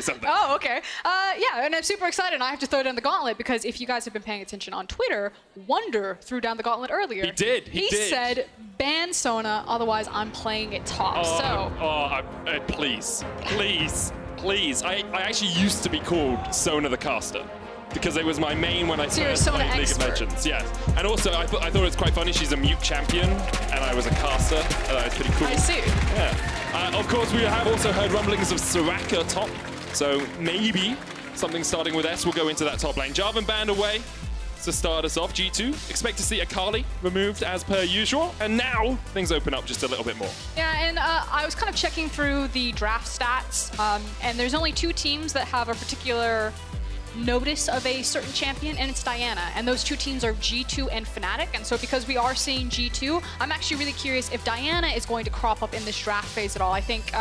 Something. Oh, okay. Yeah, and I'm super excited. And I have to throw down the gauntlet because if you guys have been paying attention on Twitter, Wunder threw down the gauntlet earlier. He did. He said, ban Sona, otherwise I'm playing it top. Please. I actually used to be called Sona the Caster because it was my main when I first played League of Legends. Yes. And also, I thought it was quite funny. She's a mute champion, and I was a caster. That was pretty cool. I see. Yeah. Of course, we have also heard rumblings of Soraka top. So maybe something starting with S will go into that top lane. Jarvan banned away to start us off. G2 expect to see Akali removed as per usual. And now things open up just a little bit more. Yeah, and I was kind of checking through the draft stats. And there's only 2 teams that have a particular notice of a certain champion, and it's Diana. And those 2 teams are G2 and Fnatic. And so because we are seeing G2, I'm actually really curious if Diana is going to crop up in this draft phase at all. I think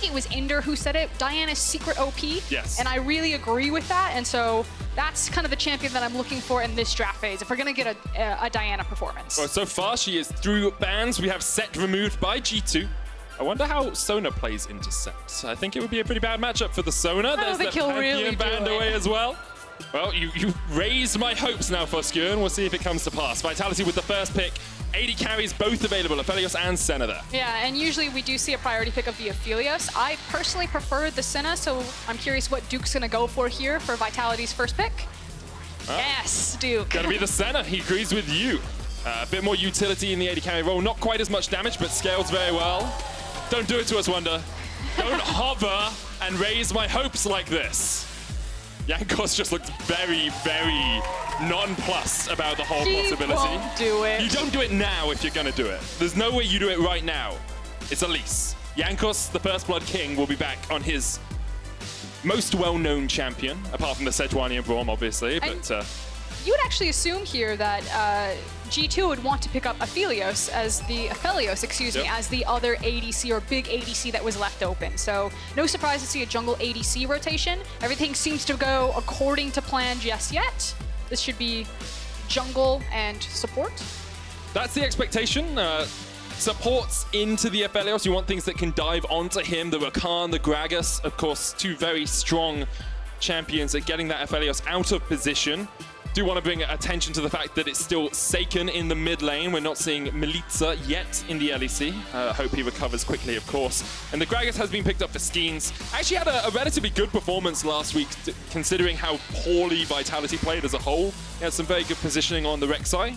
it was Inder who said it, Diana's secret OP. Yes. And I really agree with that. And so that's kind of the champion that I'm looking for in this draft phase, if we're going to get a Diana performance. Well, so far she is through bans. We have Set removed by G2. I wonder how Sona plays into Set. I think it would be a pretty bad matchup for the Sona. There's the Pantheon banned away as well. Well, you raised my hopes now for Skeanz. We'll see if it comes to pass. Vitality with the first pick. 80 carries, both available, Aphelios and Senna there. Yeah, and usually we do see a priority pick of the Aphelios. I personally prefer the Senna, so I'm curious what Duke's going to go for here for Vitality's first pick. Yes, Duke. Gonna be the Senna. He agrees with you. A bit more utility in the 80 carry role. Not quite as much damage, but scales very well. Don't do it to us, Wunder. Don't hover and raise my hopes like this. Jankos just looked very, very nonplussed about the whole possibility. Won't do it. You don't do it now if you're gonna do it. There's no way you do it right now. It's Elise. Jankos, the First Blood King, will be back on his most well-known champion, apart from the Sejuani and Braum, obviously. But you would actually assume here that G2 would want to pick up Aphelios as the as the other ADC or big ADC that was left open. So no surprise to see a jungle ADC rotation. Everything seems to go according to plan just yet. This should be jungle and support. That's the expectation. Supports into the Aphelios. You want things that can dive onto him. The Rakan, the Gragas, of course, 2 very strong champions at getting that Aphelios out of position. Do want to bring attention to the fact that it's still Saken in the mid lane. We're not seeing Mikyx yet in the LEC. Hope he recovers quickly, of course. And the Gragas has been picked up for Skeanz. Actually had a relatively good performance last week, considering how poorly Vitality played as a whole. He had some very good positioning on the Rek'Sai.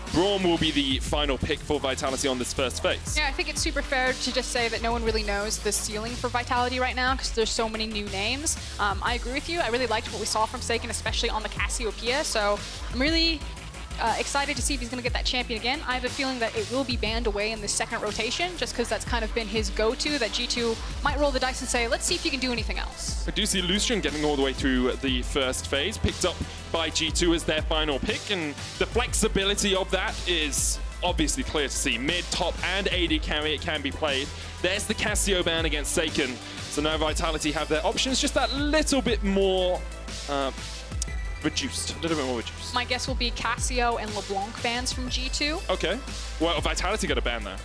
Braum will be the final pick for Vitality on this first phase. Yeah, I think it's super fair to just say that no one really knows the ceiling for Vitality right now because there's so many new names. I agree with you. I really liked what we saw from Saken, especially on the Cassiopeia. So I'm really excited to see if he's going to get that champion again. I have a feeling that it will be banned away in the second rotation just because that's kind of been his go-to, that G2 might roll the dice and say, let's see if you can do anything else. I do see Lucian getting all the way through the first phase, picked up by G2 as their final pick, and the flexibility of that is obviously clear to see. Mid, top, and AD carry, it can be played. There's the Cassio ban against Saken, so now Vitality have their options just that little bit more reduced, a little bit more reduced. My guess will be Cassio and LeBlanc bans from G2. Okay. Well, Vitality got a ban there.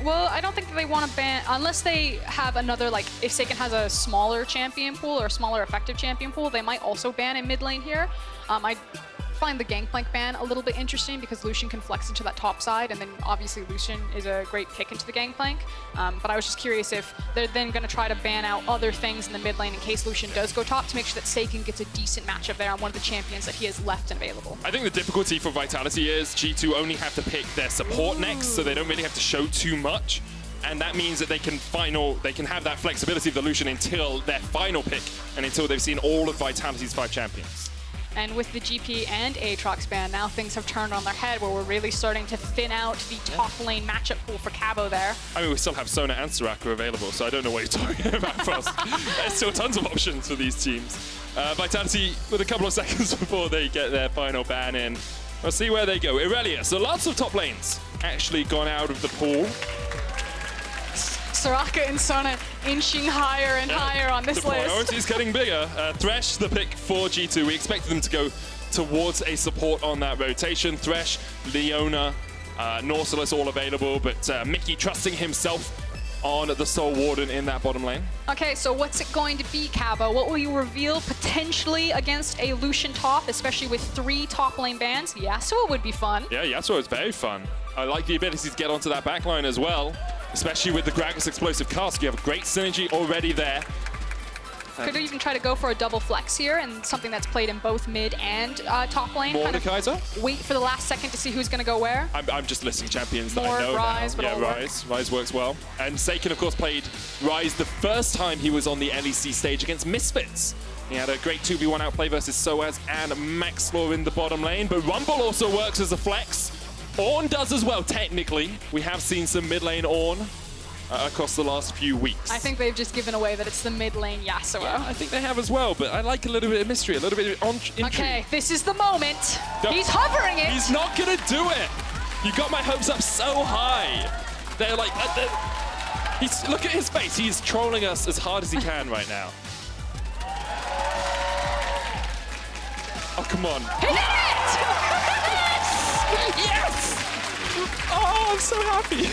Well, I don't think that they want to ban, unless they have another, like, if Saken has a smaller champion pool or a smaller effective champion pool, they might also ban in mid lane here. I find the Gangplank ban a little bit interesting because Lucian can flex into that top side, and then obviously Lucian is a great pick into the Gangplank. But I was just curious if they're then going to try to ban out other things in the mid lane in case Lucian does go top to make sure that Saken gets a decent matchup there on one of the champions that he has left and available. I think the difficulty for Vitality is G2 only have to pick their support next, so they don't really have to show too much. And that means that they can have that flexibility of the Lucian until their final pick and until they've seen all of Vitality's 5 champions. And with the GP and Aatrox ban, now things have turned on their head where we're really starting to thin out the top lane matchup pool for Cabo there. I mean, we still have Sona and Soraka available, so I don't know what you're talking about for us. There's still tons of options for these teams. Vitality with a couple of seconds before they get their final ban in. We'll see where they go. Irelia, so lots of top lanes actually gone out of the pool. Soraka and Sona inching higher and higher on this list. The priority's getting bigger. Thresh, the pick for G2. We expected them to go towards a support on that rotation. Thresh, Leona, Nautilus all available, but Mickey trusting himself on the Soul Warden in that bottom lane. Okay, so what's it going to be, Cabo? What will you reveal potentially against a Lucian top, especially with 3 top lane bans? Yasuo would be fun. Yeah, Yasuo is very fun. I like the ability to get onto that backline as well, especially with the Gragas explosive cast. You have great synergy already there. Could even try to go for a double flex here, and something that's played in both mid and top lane. Mordekaiser? Wait for the last second to see who's going to go where. I'm just listing champions that More I know Ryze, now. but Yeah, Ryze works well. And Saken, of course, played Ryze the first time he was on the LEC stage against Misfits. He had a great 2v1 outplay versus Soaz and Maxlaw in the bottom lane, but Rumble also works as a flex. Ornn does as well, technically. We have seen some mid lane Ornn across the last few weeks. I think they've just given away that it's the mid lane Yasuo. Yeah, I think they have as well, but I like a little bit of mystery, a little bit of intrigue. Okay, this is the moment. No, He's hovering it. He's not gonna do it. You got my hopes up so high. They're like, look at his face. He's trolling us as hard as he can right now. Oh, come on. He did it! Yes! Oh, I'm so happy.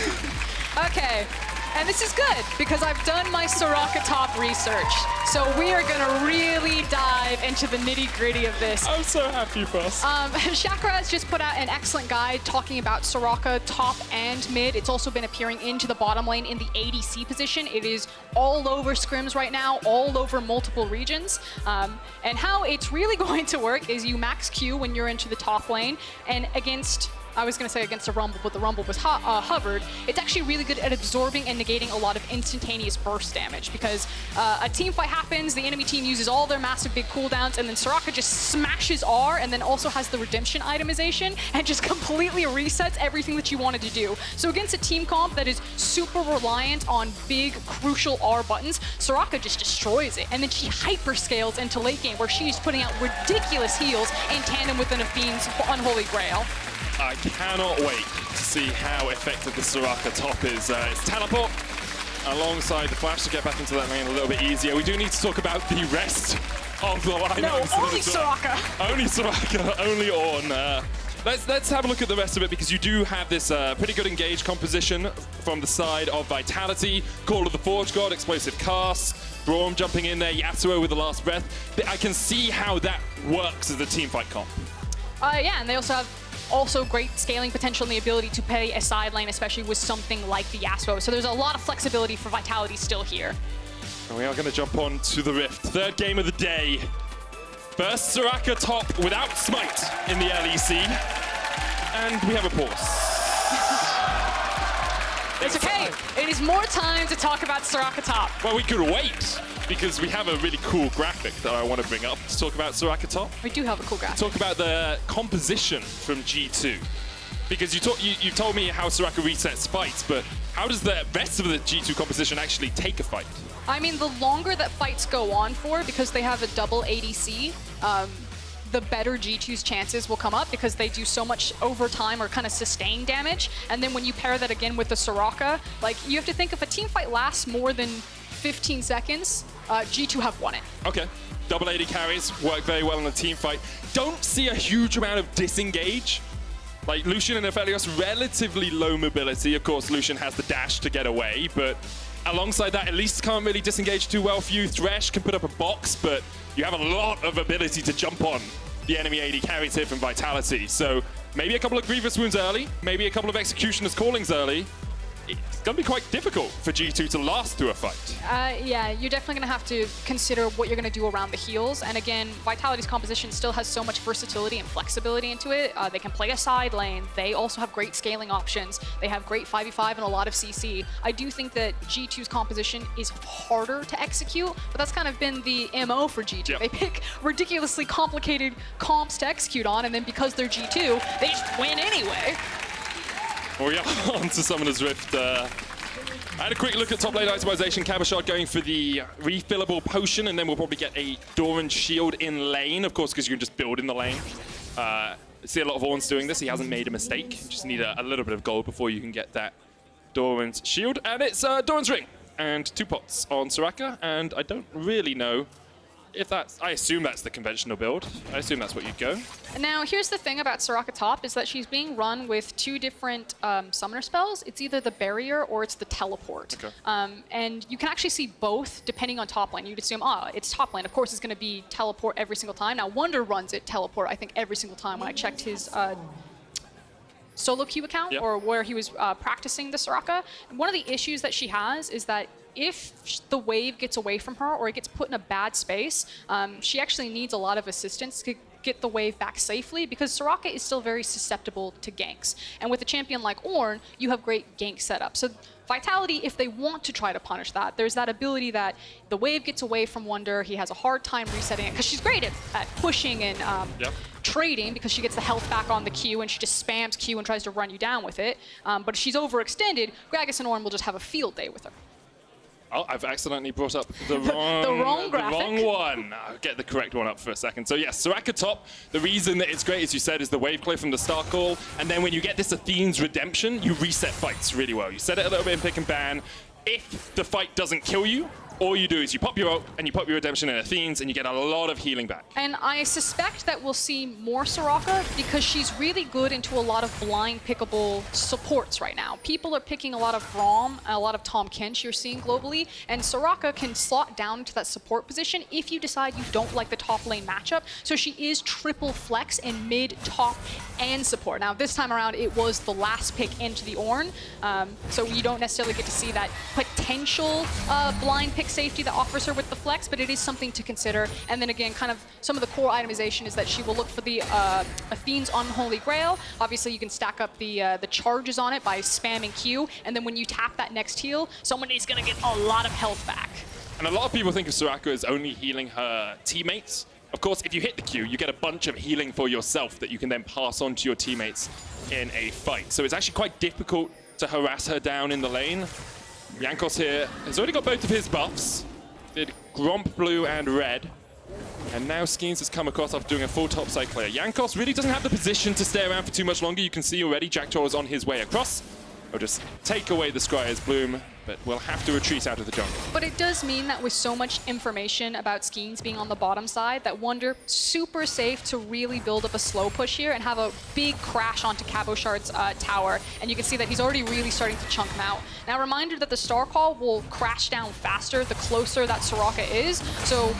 Okay, and this is good because I've done my Soraka top research. So we are gonna really dive into the nitty-gritty of this. I'm so happy, boss. Jactroll has just put out an excellent guide talking about Soraka top and mid. It's also been appearing into the bottom lane in the ADC position. It is all over scrims right now, all over multiple regions. And how it's really going to work is you max Q when you're into the top lane, and against, I was going to say against a Rumble, but the Rumble was hovered. It's actually really good at absorbing and negating a lot of instantaneous burst damage because a team fight happens, the enemy team uses all their massive big cooldowns, and then Soraka just smashes R and then also has the redemption itemization and just completely resets everything that you wanted to do. So against a team comp that is super reliant on big, crucial R buttons, Soraka just destroys it. And then she hyperscales into late game where she's putting out ridiculous heals in tandem with an Fiend's Unholy Grail. I cannot wait to see how effective the Soraka top is. It's teleport alongside the flash to get back into that lane a little bit easier. We do need to talk about the rest of the lineup. No, only Soraka. Only Soraka, only Ornn. Let's have a look at the rest of it because you do have this pretty good engaged composition from the side of Vitality, Call of the Forge God, Explosive Cast, Braum jumping in there, Yasuo with the last breath. I can see how that works as a team fight comp. Yeah, and they also have great scaling potential and the ability to play a side lane, especially with something like the Yasuo. So there's a lot of flexibility for Vitality still here. And we are going to jump on to the Rift. Third game of the day. First Soraka top without Smite in the LEC. And we have a pause. It's okay. It is more time to talk about Soraka top. Well, we could wait because we have a really cool graphic that I want to bring up to talk about Soraka top. We do have a cool graphic. Talk about the composition from G2. Because you told me how Soraka resets fights, but how does the rest of the G2 composition actually take a fight? I mean, the longer that fights go on for, because they have a double ADC, the better G2's chances will come up because they do so much overtime or kind of sustained damage. And then when you pair that again with the Soraka, like you have to think if a team fight lasts more than 15 seconds, G2 have won it. Okay. Double AD carries work very well in a team fight. Don't see a huge amount of disengage. Like Lucian and Aphelios, relatively low mobility. Of course, Lucian has the dash to get away, but alongside that, at least can't really disengage too well for you. Thresh can put up a box, but you have a lot of ability to jump on the enemy AD carries here from Vitality. So maybe a couple of Grievous Wounds early, maybe a couple of Executioner's Callings early. It's going to be quite difficult for G2 to last through a fight. Yeah, you're definitely going to have to consider what you're going to do around the heals. And again, Vitality's composition still has so much versatility and flexibility into it. They can play a side lane. They also have great scaling options. They have great 5v5 and a lot of CC. I do think that G2's composition is harder to execute, but that's kind of been the MO for G2. Yep. They pick ridiculously complicated comps to execute on, and then because they're G2, they just win anyway. Well, yeah, on to Summoner's Rift. I had a quick look at top lane itemization. Cabochard going for the refillable potion, and then we'll probably get a Doran's shield in lane, of course, because you can just build in the lane. See a lot of Ornn's doing this. He hasn't made a mistake. You just need a little bit of gold before you can get that Doran's shield. And it's Doran's ring and 2 pots on Soraka, and I don't really know if that's, I assume that's the conventional build. I assume that's what you'd go. Now, here's the thing about Soraka top is that she's being run with 2 different summoner spells. It's either the barrier or it's the teleport. Okay. And you can actually see both depending on top lane. You'd assume, oh, it's top lane. Of course, it's going to be teleport every single time. Now, Wunder runs it teleport, I think, every single time when I checked his solo queue account, yep, or where he was practicing the Soraka. And one of the issues that she has is that if the wave gets away from her or it gets put in a bad space, she actually needs a lot of assistance to get the wave back safely, because Soraka is still very susceptible to ganks. And with a champion like Ornn, you have great gank setup. So Vitality, if they want to try to punish that, there's that ability that the wave gets away from Wunder, he has a hard time resetting it, because she's great at pushing and yep, trading, because she gets the health back on the Q and she just spams Q and tries to run you down with it. But if she's overextended, Gragas and Ornn will just have a field day with her. Oh, I've accidentally brought up the wrong, graphic. The wrong one. I'll get the correct one up for a second. So yes, Soraka top, the reason that it's great, as you said, is the wave play from the start call. And then when you get this Athene's Redemption, you reset fights really well. You set it a little bit in pick and ban. If the fight doesn't kill you, all you do is you pop your ult and you pop your Redemption in Athene's and you get a lot of healing back. And I suspect that we'll see more Soraka because she's really good into a lot of blind pickable supports right now. People are picking a lot of Braum, a lot of Tahm Kench you're seeing globally, and Soraka can slot down into that support position if you decide you don't like the top lane matchup. So she is triple flex in mid, top, and support. Now this time around it was the last pick into the Ornn, so you don't necessarily get to see that potential blind pick safety that offers her with the flex, but it is something to consider. And then again, kind of some of the core itemization is that she will look for the Athene's Unholy Grail. Obviously you can stack up the charges on it by spamming Q, and then when you tap that next heal, someone is going to get a lot of health back. And a lot of people think of Soraka as only healing her teammates. Of course, if you hit the Q, you get a bunch of healing for yourself that you can then pass on to your teammates in a fight. So it's actually quite difficult to harass her down in the lane. Jankos here has already got both of his buffs. Did Gromp blue and red. And now Skeanz has come across after doing a full topside clear. Jankos really doesn't have the position to stay around for too much longer. You can see already Jactroll is on his way across. He'll just take away the Scryer's bloom, but we'll have to retreat out of the jungle. But it does mean that with so much information about Skeanz being on the bottom side, that Wunder super safe to really build up a slow push here and have a big crash onto Cabochard's tower. And you can see that he's already really starting to chunk him out. Now, reminder that the Star Call will crash down faster the closer that Soraka is. So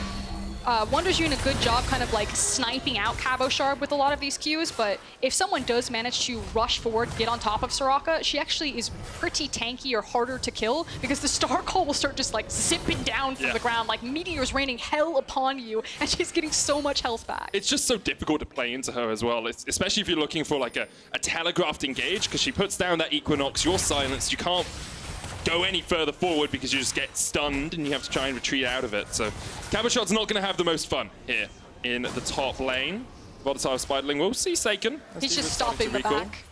Wunder's doing a good job kind of like sniping out Cabochard with a lot of these Qs, but if someone does manage to rush forward, get on top of Soraka, she actually is pretty tanky or harder to kill because the Star Call will start just like zipping down from the ground, like meteors raining hell upon you, and she's getting so much health back. It's just so difficult to play into her as well, especially if you're looking for like a telegraphed engage, because she puts down that Equinox, you're silenced, you can't go any further forward because you just get stunned and you have to try and retreat out of it. So Cabochard's not going to have the most fun here in the top lane. Volatile Spiderling, we'll see Saken. He's just stopping the back.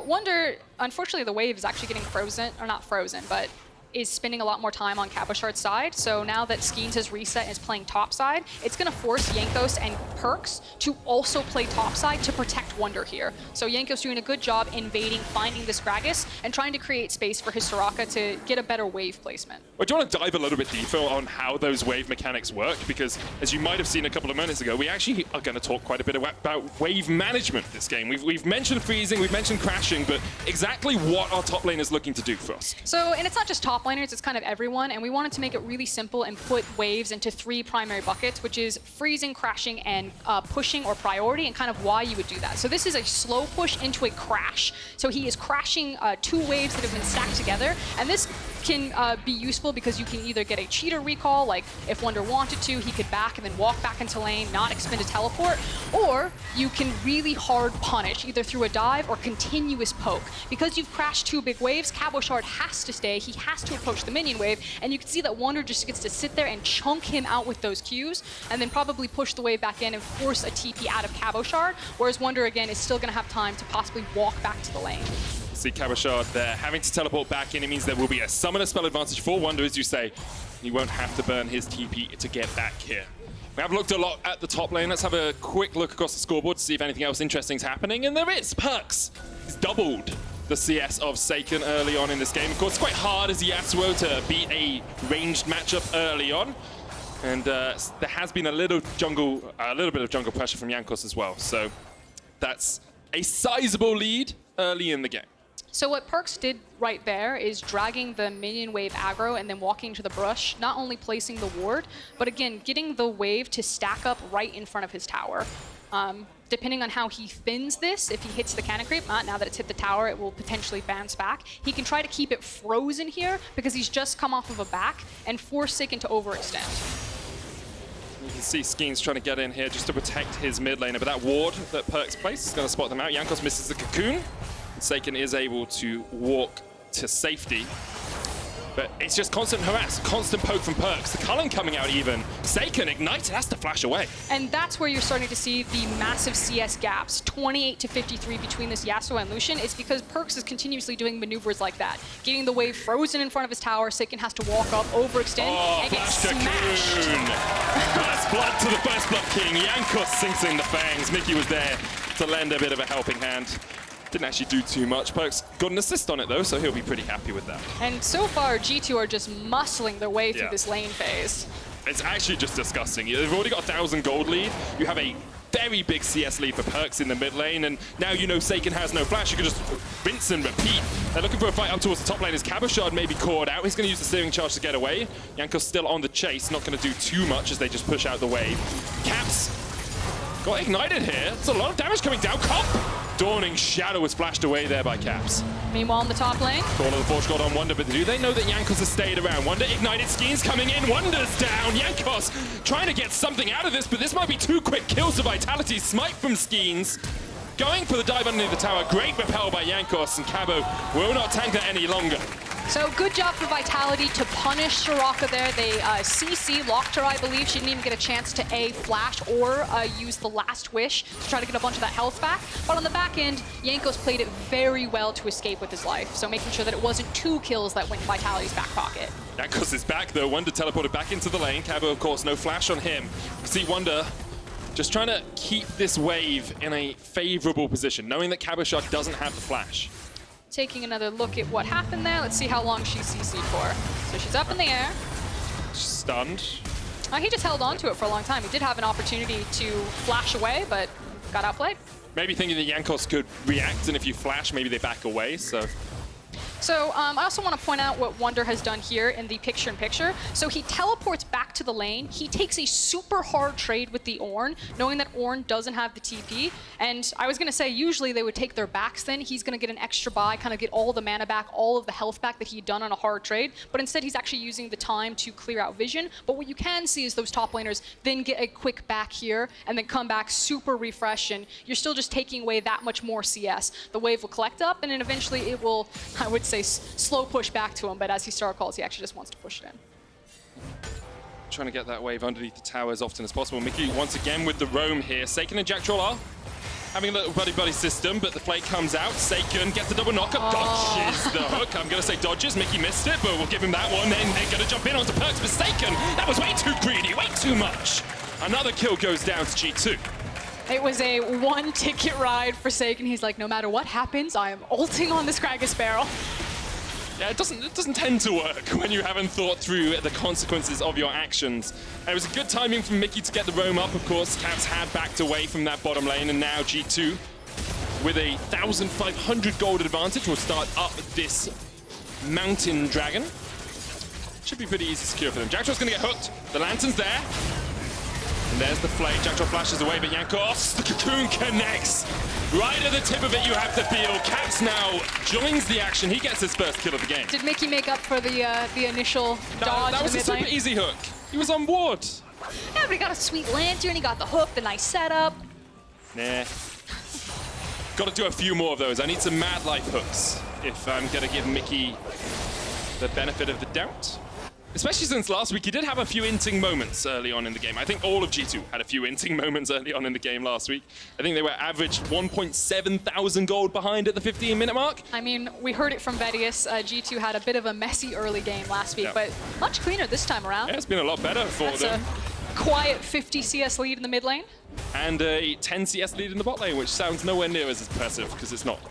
Wunder, unfortunately the wave is actually getting frozen, or not frozen, but is spending a lot more time on Cabochard's side. So now that Skeanz has reset and is playing top side, it's going to force Jankos and Perkz to also play top side to protect Wunder here. So Jankos doing a good job invading, finding this Gragas, and trying to create space for his Soraka to get a better wave placement. Well, do you want to dive a little bit deeper on how those wave mechanics work? Because as you might have seen a couple of minutes ago, we actually are going to talk quite a bit about wave management this game. We've mentioned freezing, we've mentioned crashing, but exactly what our top lane is looking to do for us. So, and it's not just top laners, it's kind of everyone, and we wanted to make it really simple and put waves into 3 primary buckets, which is freezing, crashing, and pushing or priority, and kind of why you would do that. So this is a slow push into a crash. So he is crashing 2 waves that have been stacked together, and this can be useful because you can either get a cheater recall, like if Wunder wanted to, he could back and then walk back into lane, not expend a teleport, or you can really hard punish, either through a dive or continuous poke. Because you've crashed 2 big waves, Cabochard has to stay, he has to approach the minion wave, and you can see that Wunder just gets to sit there and chunk him out with those Qs, and then probably push the wave back in and force a TP out of Cabochard, whereas Wunder, again, is still going to have time to possibly walk back to the lane. See Cabochard there having to teleport back in. It means there will be a summoner spell advantage for Wunder, as you say. He won't have to burn his TP to get back here. We have looked a lot at the top lane. Let's have a quick look across the scoreboard to see if anything else interesting is happening. And there is! Perkz! He's doubled the CS of Saken early on in this game. Of course, it's quite hard as Yasuo to beat a ranged matchup early on. And there has been a little bit of jungle pressure from Jankos as well. So that's a sizable lead early in the game. So what Perkz did right there is dragging the minion wave aggro and then walking to the brush, not only placing the ward, but again, getting the wave to stack up right in front of his tower. Depending on how he thins this, if he hits the cannon creep, now that it's hit the tower, it will potentially bounce back. He can try to keep it frozen here because he's just come off of a back and force Saken to overextend. You can see Skeanz trying to get in here just to protect his mid laner, but that ward that Perkz placed is going to spot them out. Jankos misses the cocoon, and Saken is able to walk to safety. But it's just constant harass, constant poke from Perkz. The Cullen coming out even. Saken ignited, has to flash away. And that's where you're starting to see the massive CS gaps, 28 to 53 between this Yasuo and Lucian. It's because Perkz is continuously doing maneuvers like that. Getting the wave frozen in front of his tower, Saken has to walk up, overextend, and get smashed. First blood to the first blood king. Jankos sinks in the fangs. Mikyx was there to lend a bit of a helping hand. Didn't actually do too much. Perkz got an assist on it though, so he'll be pretty happy with that. And so far, G2 are just muscling their way through this lane phase. It's actually just disgusting. They've already got a 1,000 gold lead. You have a very big CS lead for Perkz in the mid lane, and now you know Saken has no flash. You can just rinse and repeat. They're looking for a fight up towards the top lane as Cabochard may be caught out. He's going to use the steering charge to get away. Jankos still on the chase, not going to do too much as they just push out the wave. Caps got ignited here. There's a lot of damage coming down. Cop! Dawning Shadow was flashed away there by Caps. Meanwhile, in the top lane, Call of the Forge got on Wunder, but do they know that Jankos has stayed around? Wunder ignited, Skeanz coming in, Wunder's down. Jankos trying to get something out of this, but this might be 2 quick kills to Vitality. Smite from Skeanz. Going for the dive underneath the tower. Great repel by Jankos, and Cabo will not tank that any longer. So good job for Vitality to punish Soraka there. They CC locked her, I believe. She didn't even get a chance to A, flash or use the last wish to try to get a bunch of that health back. But on the back end, Jankos played it very well to escape with his life. So making sure that it wasn't 2 kills that went in Vitality's back pocket. Jankos is back though. Wunder teleported back into the lane. Cabo, of course, no flash on him. You can see Wunder just trying to keep this wave in a favorable position, knowing that Cabochard doesn't have the flash. Taking another look at what happened there. Let's see how long she's CC'd for. So she's up in the air. She's stunned. He just held on to it for a long time. He did have an opportunity to flash away, but got outplayed. Maybe thinking that Jankos could react, and if you flash, maybe they back away, so... So I also want to point out what Wunder has done here in the picture-in-picture. So he teleports back to the lane. He takes a super hard trade with the Ornn, knowing that Ornn doesn't have the TP. And I was going to say, usually they would take their backs then. He's going to get an extra buy, kind of get all the mana back, all of the health back that he'd done on a hard trade. But instead, he's actually using the time to clear out vision. But what you can see is those top laners then get a quick back here and then come back super refresh. And you're still just taking away that much more CS. The wave will collect up, and then eventually it will, I would say, slow push back to him, but as he star calls, he actually just wants to push it in. Trying to get that wave underneath the tower as often as possible. Mikyx once again with the roam here. Saken and Jactroll are having a little buddy-buddy system, but the play comes out. Saken gets the double knockup, dodges the hook. I'm going to say dodges. Mikyx missed it, but we'll give him that one. Then they're going to jump in onto Perkz, but Saken, that was way too greedy, way too much. Another kill goes down to G2. It was a one-ticket ride for Saken. He's like, no matter what happens, I am ulting on this Gragas barrel. Yeah, it doesn't tend to work when you haven't thought through the consequences of your actions. And it was a good timing from Mikyx to get the roam up, of course. Caps had backed away from that bottom lane, and now G2, with a 1,500 gold advantage, will start up this Mountain Dragon. Should be pretty easy to secure for them. Jactroll's going to get hooked. The lantern's there. And there's the flame. Jactroll flashes away, but Jankos, the cocoon connects. Right at the tip of it, you have to feel. Caps now joins the action. He gets his first kill of the game. Did Mikyx make up for the initial dodge? That was a super easy hook. He was on ward. Yeah, but he got a sweet lantern. He got the hook, the nice setup. Nah. Got to do a few more of those. I need some Mad Life hooks if I'm going to give Mikyx the benefit of the doubt. Especially since last week, he did have a few inting moments early on in the game. I think all of G2 had a few inting moments early on in the game last week. I think they were averaged 1.7 thousand gold behind at the 15-minute mark. I mean, we heard it from Vedius. G2 had a bit of a messy early game last week, but much cleaner this time around. Yeah, it's been a lot better for them. A quiet 50 CS lead in the mid lane. And a 10 CS lead in the bot lane, which sounds nowhere near as impressive, because it's not.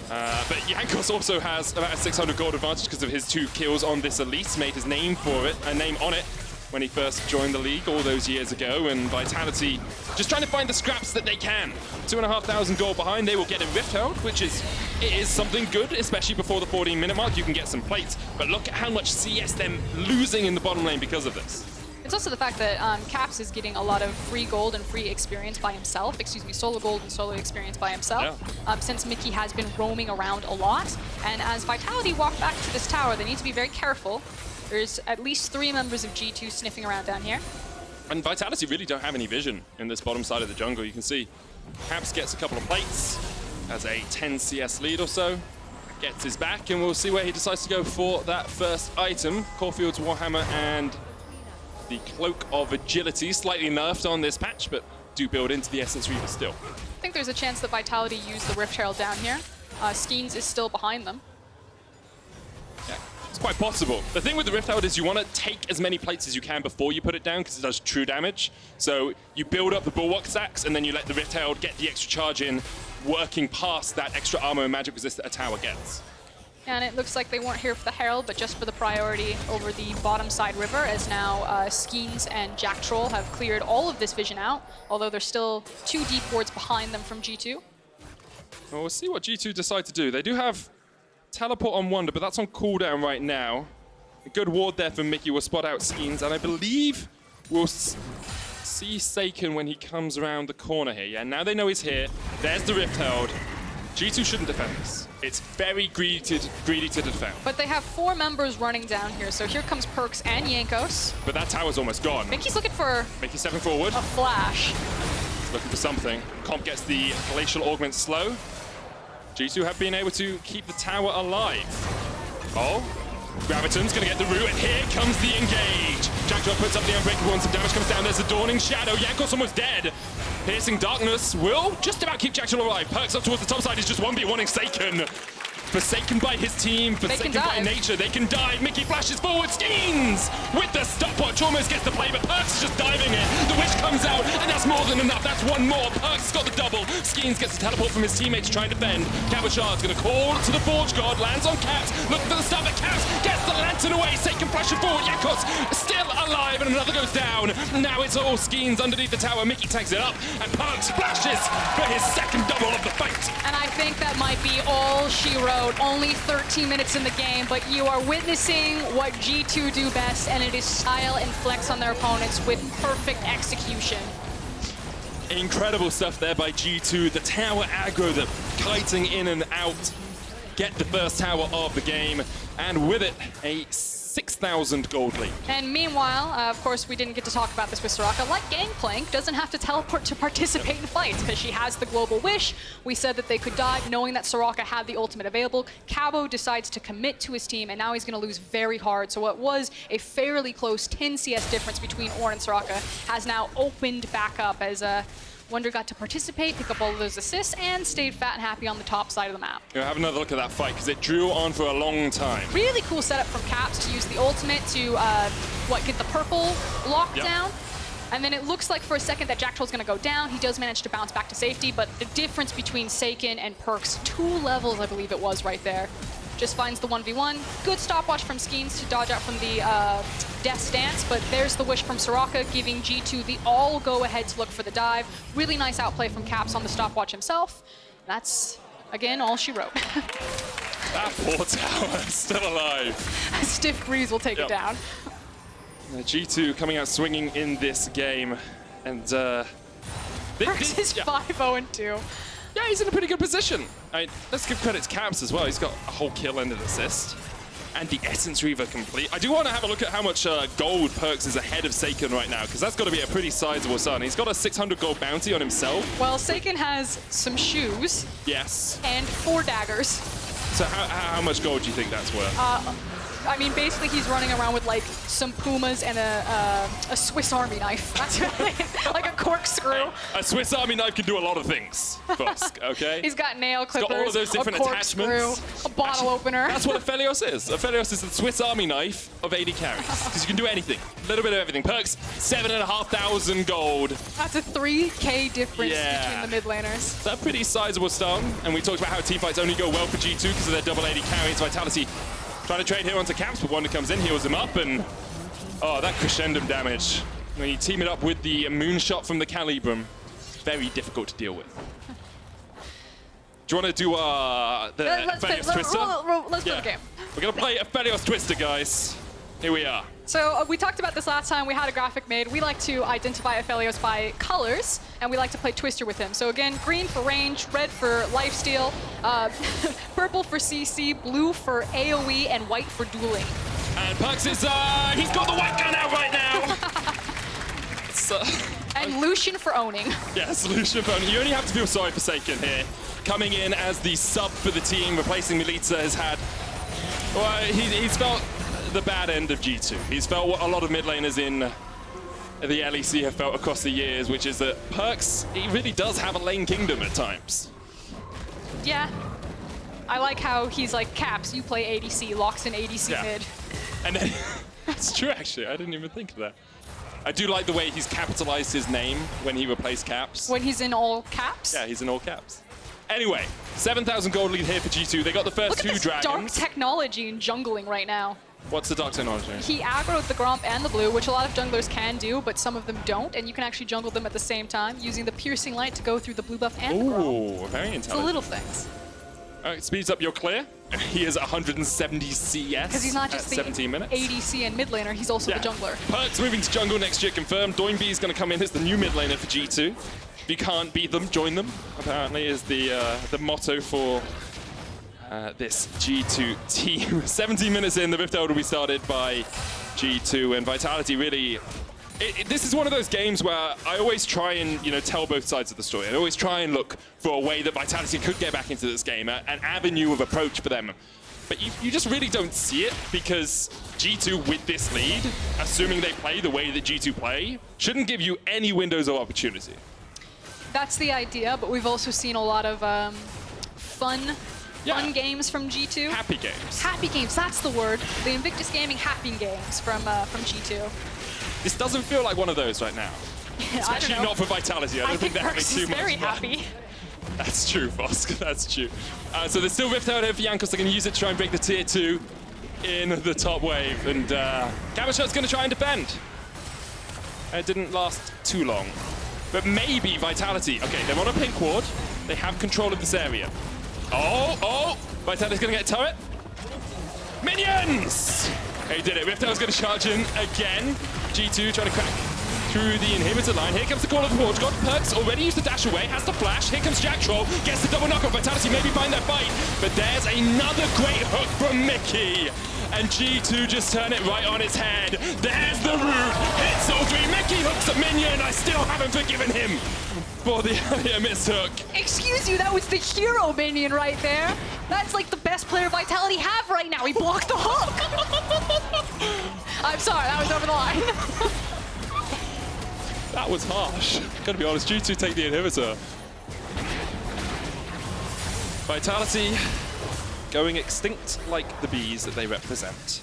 But Jankos also has about a 600 gold advantage because of his 2 kills on this Elise, made his name for it, a name on it. when he first joined the league all those years ago, and Vitality just trying to find the scraps that they can. 2,500 gold behind, they will get a Rift Herald, which is something good, especially before the 14-minute mark. You can get some plates, but look at how much CS they're losing in the bottom lane because of this. It's also the fact that Caps is getting a lot of free gold and free experience by himself, solo gold and solo experience by himself, since Mikyx has been roaming around a lot. And as Vitality walk back to this tower, they need to be very careful. There's at least 3 members of G2 sniffing around down here. And Vitality really don't have any vision in this bottom side of the jungle. You can see Caps gets a couple of plates, has a 10 CS lead or so, gets his back, and we'll see where he decides to go for that first item. Caulfield's Warhammer and the Cloak of Agility, slightly nerfed on this patch, but do build into the Essence Reaver still. I think there's a chance that Vitality use the Rift Herald down here. Skeanz is still behind them. Yeah, it's quite possible. The thing with the Rift Herald is you want to take as many plates as you can before you put it down, because it does true damage. So you build up the Bulwark stacks, and then you let the Rift Herald get the extra charge in, working past that extra armor and magic resist that a tower gets. And it looks like they weren't here for the Herald, but just for the priority over the bottom side river, as now Skeanz and Jactroll have cleared all of this vision out, although there's still 2 deep wards behind them from G2. Well, we'll see what G2 decide to do. They do have teleport on Wunder, but that's on cooldown right now. A good ward there for Mikyx will spot out Skeanz, and I believe we'll see Saken when he comes around the corner here. Yeah, now they know he's here. There's the Rift Herald. G2 shouldn't defend this. It's very greedy to defend. But they have 4 members running down here, so here comes Perkz and Jankos. But that tower's almost gone. Mikyx's looking for Mikyx stepping forward. a flash. He's looking for something. Comp gets the Glacial Augment slow. G2 have been able to keep the tower alive. Oh, Graviton's gonna get the root, and here comes the engage. Jactroll puts up the Unbreakable, and some damage comes down. There's a Dawning Shadow. Jankos almost dead. Piercing Darkness will just about keep Jactroll alive. Perkz up towards the top side. He's just 1v1ing Saken. Forsaken by his team, forsaken by nature. They can dive. Mikyx flashes forward. Skeanz with the stopwatch almost gets the play, but Perkz is just diving it. The wish comes out, and that's more than enough. That's one more. Perkz has got the double. Skeanz gets the teleport from his teammates to try and defend. Cabochard's going to call to the Forge God. Lands on Caps. Looking for the stun, but Caps gets the lantern away. Saken flashing forward. Jankos still alive, and another goes down. Now it's all Skeanz underneath the tower. Mikyx takes it up, and Perkz flashes for his second double of the fight. And I think that might be all she wrote. Only 13 minutes in the game, but you are witnessing what G2 do best, and it is style and flex on their opponents with perfect execution. Incredible stuff there by G2. The tower aggro, the kiting in and out, get the first tower of the game, and with it, a 6,000 gold lead. And meanwhile, of course, we didn't get to talk about this with Soraka. Like Gangplank doesn't have to teleport to participate in fights because she has the global wish. We said that they could dive knowing that Soraka had the ultimate available. Cabo decides to commit to his team, and now he's going to lose very hard. So what was a fairly close 10 CS difference between Ornn and Soraka has now opened back up as Wunder got to participate, pick up all of those assists, and stayed fat and happy on the top side of the map. Have another look at that fight, because it drew on for a long time. Really cool setup from Caps to use the ultimate to, get the purple lock down. And then it looks like for a second that Jactroll's going to go down. He does manage to bounce back to safety, but the difference between Saken and Perkz, 2 levels, I believe it was right there. Just finds the 1v1. Good stopwatch from Skeanz to dodge out from the Death Stance, but there's the wish from Soraka, giving G2 the all go-ahead to look for the dive. Really nice outplay from Caps on the stopwatch himself. That's, again, all she wrote. That poor tower is still alive. A stiff breeze will take it down. G2 coming out swinging in this game, and Perkz is 5-0-2. Yeah, he's in a pretty good position. Let's give credit to Caps as well. He's got a whole kill and an assist. And the Essence Reaver complete. I do want to have a look at how much gold Perkz is ahead of Saken right now, because that's got to be a pretty sizable sum. He's got a 600 gold bounty on himself. Well, Saken has some shoes. Yes. And 4 daggers. So how much gold do you think that's worth? I mean, basically, he's running around with, like, some Pumas and a Swiss Army knife. That's really, like a corkscrew. A Swiss Army knife can do a lot of things, Busk, okay? He's got nail clippers, got all of those different a corkscrew, attachments. a bottle opener. That's what Aphelios is. Aphelios is the Swiss Army knife of AD carries, because you can do anything. A little bit of everything. Perkz, 7,500 gold. That's a 3K difference between the mid laners. That's a pretty sizable stun, and we talked about how teamfights only go well for G2 because of their double AD carries. Vitality trying to trade here onto Caps, but Wunder comes in, heals him up, and Oh, that crescendum damage. When you team it up with the moonshot from the Calibrum, very difficult to deal with. Do you want to do the Aphelios Twister? Let's play the game. We're going to play Aphelios Twister, guys. Here we are. So we talked about this last time. We had a graphic made. We like to identify Aphelios by colors, and we like to play Twister with him. So again, green for range, red for lifesteal, purple for CC, blue for AoE, and white for dueling. And Perkz is, he's got the white gun out right now. And Lucian for owning. Yes, Lucian for owning. You only have to feel sorry for Saken here. Coming in as the sub for the team, replacing Mikyx has had, well, he's felt the bad end of G2. He's felt what a lot of mid laners in the LEC have felt across the years, which is that Perkz, he really does have a lane kingdom at times. Yeah. I like how he's like, Caps, you play ADC, locks in ADC mid. And then, it's true actually, I didn't even think of that. I do like the way he's capitalized his name when he replaced Caps. When he's in all caps? Yeah, he's in all caps. Anyway, 7,000 gold lead here for G2. They got the first two dragons. Look at this dark technology in jungling right now. What's the dark technology? He aggroed the Gromp and the blue, which a lot of junglers can do, but some of them don't, and you can actually jungle them at the same time, using the piercing light to go through the blue buff and the Gromp. Ooh, very intelligent. It's the little things. All right, speeds up your clear. He is 170 CS because he's not just the 17 minutes. ADC and mid laner, he's also the jungler. Perkz moving to jungle next year, confirmed. W2.D1.G3 is going to come in as the new mid laner for G2. If you can't beat them, join them, apparently, is the motto for this G2 team. 17 minutes in, the Rift Elder will be started by G2, and Vitality really... this is one of those games where I always try and tell both sides of the story. I always try and look for a way that Vitality could get back into this game, an avenue of approach for them. But you just really don't see it, because G2 with this lead, assuming they play the way that G2 play, shouldn't give you any windows of opportunity. That's the idea, but we've also seen a lot of fun games from G2. Happy games. Happy games, that's the word. The Invictus Gaming happy games from G2. This doesn't feel like one of those right now. Especially not for Vitality. I don't think they're having too much fun. very happy. That's true, Vosk. That's true. So there's still Rift out here for Jankos. They're going to use it to try and break the tier 2 in the top wave. And Cabochard's going to try and defend. It didn't last too long. But maybe Vitality. Okay, they're on a pink ward. They have control of this area. Oh! Vitality's going to get a turret. Minions! He did it. Rift Elder's going to charge in again. G2 trying to crack through the inhibitor line. Here comes the call of the Forge God. Perkz already used the dash away, has the flash. Here comes Jactroll, gets the double knockoff. Vitality maybe find their fight, but there's another great hook from Mikyx. And G2 just turn it right on its head. There's the root. Hits all three. Mikyx hooks a minion. I still haven't forgiven him for the earlier mishook. Excuse you, that was the hero minion right there. That's like the best player Vitality have right now. He blocked the hook. I'm sorry, that was over the line. That was harsh. Gotta be honest, G2 take the inhibitor. Vitality going extinct like the bees that they represent.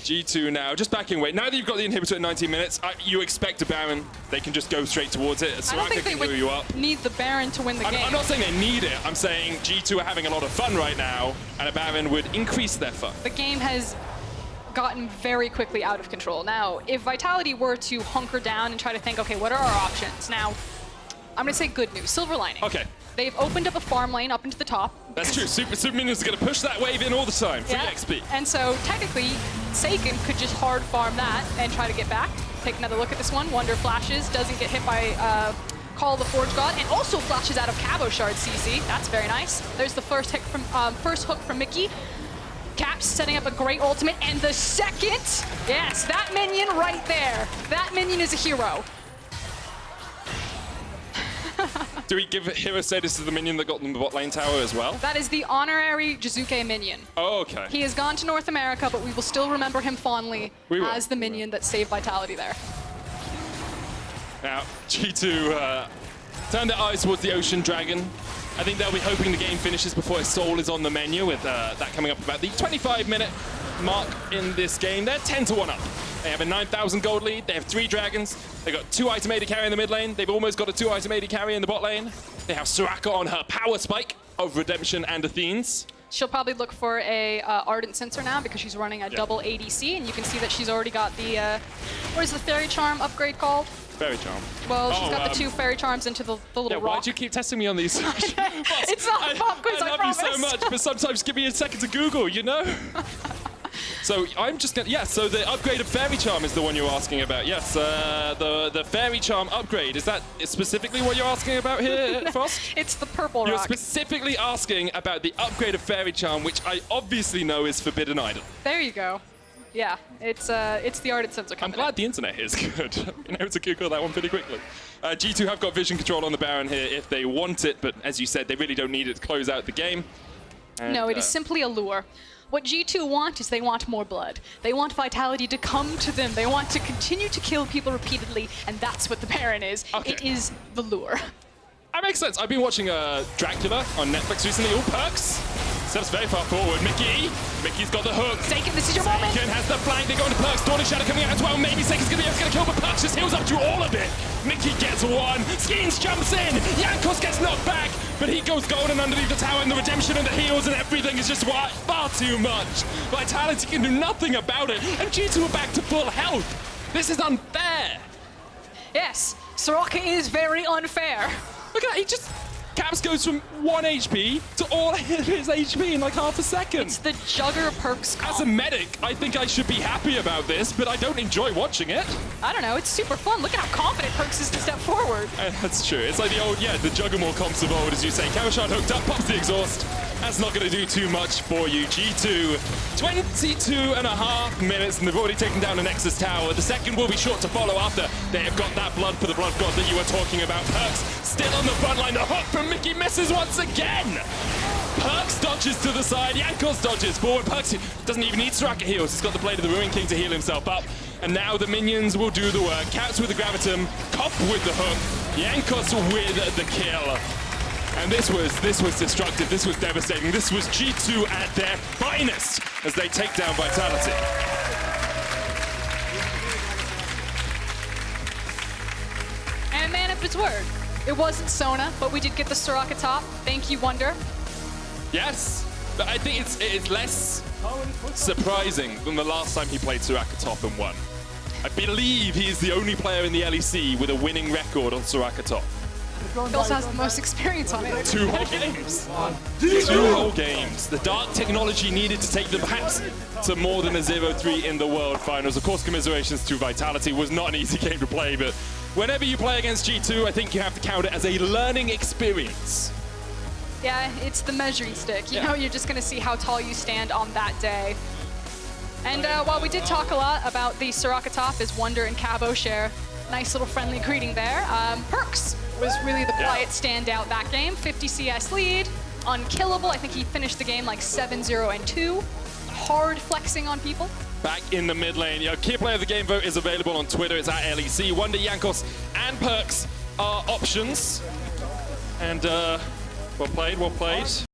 G2 now, just backing away. Now that you've got the inhibitor at 19 minutes, you expect a Baron. They can just go straight towards it. I don't think they would need the Baron to win the game. I'm not saying they need it. I'm saying G2 are having a lot of fun right now, and a Baron would increase their fun. The game has gotten very quickly out of control. Now, if Vitality were to hunker down and try to think, okay, what are our options? Now, I'm going to say good news, silver lining. Okay. They've opened up a farm lane up into the top. That's true. Super Minions are going to push that wave in all the time. Free XP. And so, technically, Saken could just hard farm that and try to get back. Take another look at this one. Wunder flashes, doesn't get hit by Call of the Forge God, and also flashes out of Cabochard CC. That's very nice. There's the first hook from Mikyx. Caps setting up a great ultimate, and the second, yes, that minion right there. That minion is a hero. Do we give hero status to the minion that got them the bot lane tower as well? That is the honorary Jizuke minion. Oh, okay. He has gone to North America, but we will still remember him fondly as the minion that saved Vitality there. Now, G2 turned their eyes towards the Ocean Dragon. I think they'll be hoping the game finishes before his soul is on the menu, with that coming up about the 25-minute mark in this game. They're 10-1 up. They have a 9,000 gold lead. They have 3 dragons. They've got 2 item AD carry in the mid lane. They've almost got a 2 item AD carry in the bot lane. They have Soraka on her power spike of Redemption and Athene's. She'll probably look for a Ardent Sensor now because she's running a double ADC, and you can see that she's already got the, what is the Fairy Charm upgrade called? Fairy Charm. Well, she's got the 2 Fairy Charms into the little rock. Why'd you keep testing me on these? It's not a pop quiz, I promise. love you so much, but sometimes give me a second to Google, you know? So I'm just gonna, so the upgrade of Fairy Charm is the one you're asking about. Yes, the Fairy Charm upgrade, is that specifically what you're asking about here, Frost? It's the purple You're rock. specifically asking about the upgrade of Fairy Charm, which I obviously know is Forbidden Idol. There you go. Yeah, it's the Ardent Sensor I'm coming glad the internet is good. I'm able to Google that one pretty quickly. G2 have got vision control on the Baron here if they want it, but as you said, they really don't need it to close out the game. And, no, it is simply a lure. What G2 want is they want more blood. They want Vitality to come to them. They want to continue to kill people repeatedly, and that's what the Baron is. Okay. It is the lure. That makes sense. I've been watching Dracula on Netflix recently. Oh, Perkz steps very far forward. Miky's got the hook. Saken, this is your moment. Saken has the flank. They go into Perkz. Dawn of Shadow coming out as well. Maybe Saken's going to be able to kill, but Perkz just heals up through all of it. Mikyx gets one. Skeanz jumps in. Jankos gets knocked back, but he goes golden underneath the tower, and the redemption and the heals and everything is just far too much. Vitality can do nothing about it, and G2 are back to full health. This is unfair. Yes, Soraka is very unfair. Look at that, he just... Caps goes from 1 HP to all of his HP in like half a second. It's the Jugger Perkz comp. As a medic, I think I should be happy about this, but I don't enjoy watching it. I don't know, it's super fun. Look at how confident Perkz is to step forward. That's true. It's like the old, the Juggermore comps of old, as you say. Cabochard hooked up, pops the exhaust. That's not going to do too much for you. G2, 22.5 minutes, and they've already taken down the Nexus Tower. The second will be short to follow after they have got that blood for the blood god that you were talking about. Perkz still on the front line. The hook from Mikyx misses once again. Perkz dodges to the side. Jankos dodges forward. Perkz doesn't even need Soraka heals. He's got the Blade of the Ruin King to heal himself up. And now the minions will do the work. Caps with the Gravitum, Cop with the hook, Jankos with the kill. And this was destructive, this was devastating, this was G2 at their finest as they take down Vitality. And man of its word. It wasn't Sona, but we did get the Soraka top. Thank you, Wunder. Yes, but I think it's less surprising than the last time he played Soraka top and won. I believe he is the only player in the LEC with a winning record on Soraka top. He also has the most experience on it. 2 whole games. 2 whole games. The dark technology needed to take them perhaps to more than a 0-3 in the World Finals. Of course, commiserations to Vitality. Was not an easy game to play, but whenever you play against G2, I think you have to count it as a learning experience. Yeah, it's the measuring stick. You know, you're just going to see how tall you stand on that day. And while we did talk a lot about the Soraka top as Wunder and Cabochard, nice little friendly greeting there. Perkz was really the quiet standout that game. 50 CS lead, unkillable. I think he finished the game like 7-0-2. Hard flexing on people. Back in the mid lane. Key player of the game vote is available on Twitter. It's at LEC. Wunder, Jankos, and Perkz are options. And well played, well played.